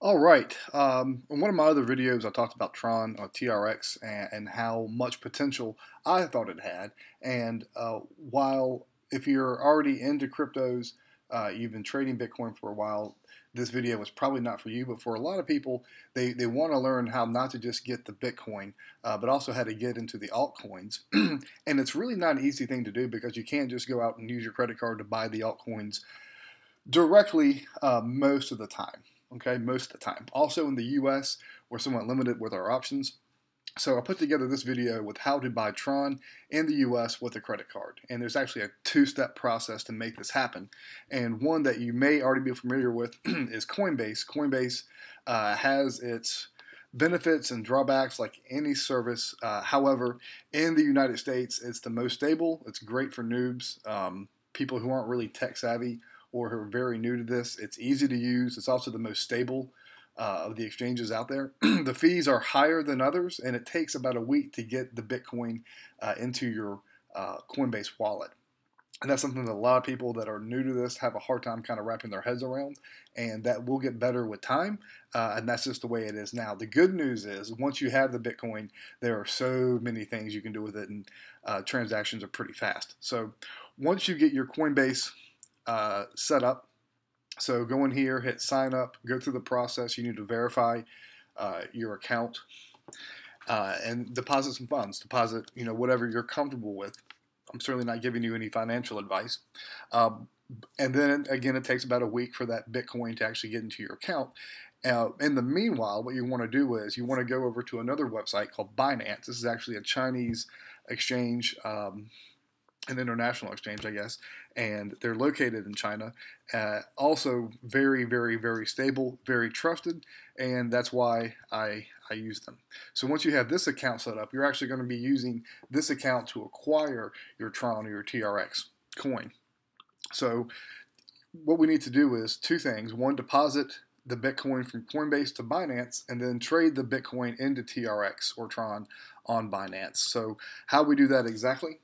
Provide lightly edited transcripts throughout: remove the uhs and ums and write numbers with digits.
All right. In one of my other videos, I talked about Tron TRX and how much potential I thought it had. And while if you're already into cryptos, you've been trading Bitcoin for a while, this video was probably not for you. But for a lot of people, they want to learn how not to just get the Bitcoin, but also how to get into the altcoins. And it's really not an easy thing to do because you can't just go out and use your credit card to buy the altcoins directly most of the time. Okay, most of the time. Also in the US, we're somewhat limited with our options. So I put together this video with how to buy Tron in the US with a credit card. And there's actually a two-step process to make this happen. And one that you may already be familiar with is Coinbase. Coinbase has its benefits and drawbacks like any service. However, in the United States, it's the most stable. It's great for noobs, people who aren't really tech savvy or who are very new to this. It's easy to use. It's also the most stable of the exchanges out there. The fees are higher than others, and it takes about a week to get the Bitcoin into your Coinbase wallet. And that's something that a lot of people that are new to this have a hard time kind of wrapping their heads around, and that will get better with time, and that's just the way it is now. The good news is once you have the Bitcoin, there are so many things you can do with it, and transactions are pretty fast. So once you get your Coinbase set up, so go in here, hit sign up, go through the process. You need to verify your account and deposit some funds. Deposit, whatever you're comfortable with. I'm certainly not giving you any financial advice. And then again, it takes about a week for that Bitcoin to actually get into your account. In the meanwhile, what you want to do is you want to go over to another website called Binance. This is actually a Chinese exchange, an international exchange, I guess, and they're located in China. Also, very, very, very stable, very trusted, and that's why I use them. So once you have this account set up, you're actually going to be using this account to acquire your Tron or your TRX coin. So what we need to do is two things. One, deposit the Bitcoin from Coinbase to Binance, and then trade the Bitcoin into TRX or Tron on Binance. So how we do that exactly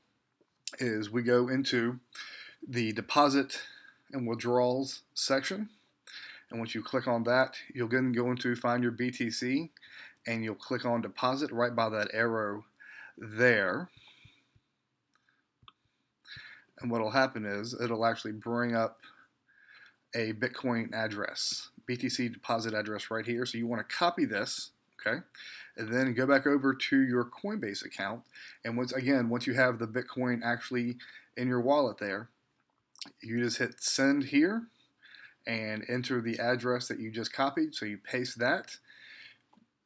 is we go into the deposit and withdrawals section, and once you click on that, you'll then go into find your BTC, and you'll click on deposit right by that arrow there. And what will happen is it'll actually bring up a Bitcoin address, BTC deposit address right here. So you want to copy this, okay, and then go back over to your Coinbase account. And once you have the Bitcoin actually in your wallet there, you just hit send here and enter the address that you just copied. So you paste that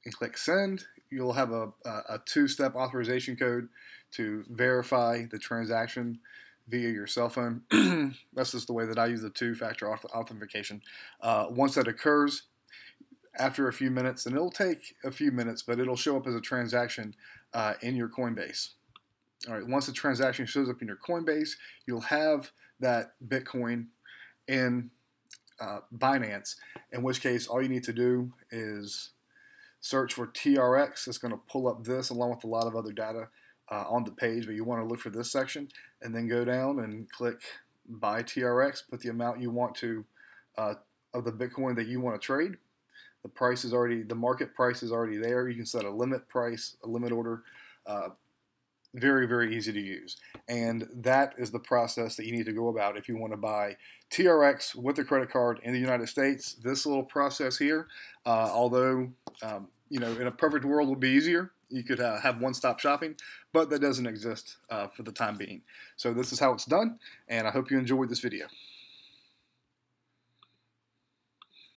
and click send. You'll have a two-step authorization code to verify the transaction via your cell phone. That's just the way that I use the two-factor authentication. Once that occurs, after a few minutes, and it'll take a few minutes, but it'll show up as a transaction in your Coinbase. All right, once the transaction shows up in your Coinbase, you'll have that Bitcoin in Binance, in which case all you need to do is search for TRX. It's going to pull up this along with a lot of other data on the page, but you want to look for this section and then go down and click buy TRX, put the amount you want to of the Bitcoin that you want to trade. The market price is already there. You can set a limit price, a limit order. Very, very easy to use. And that is the process that you need to go about if you want to buy TRX with a credit card in the United States. This little process here, although, in a perfect world would be easier. You could have one-stop shopping, but that doesn't exist for the time being. So this is how it's done, and I hope you enjoyed this video.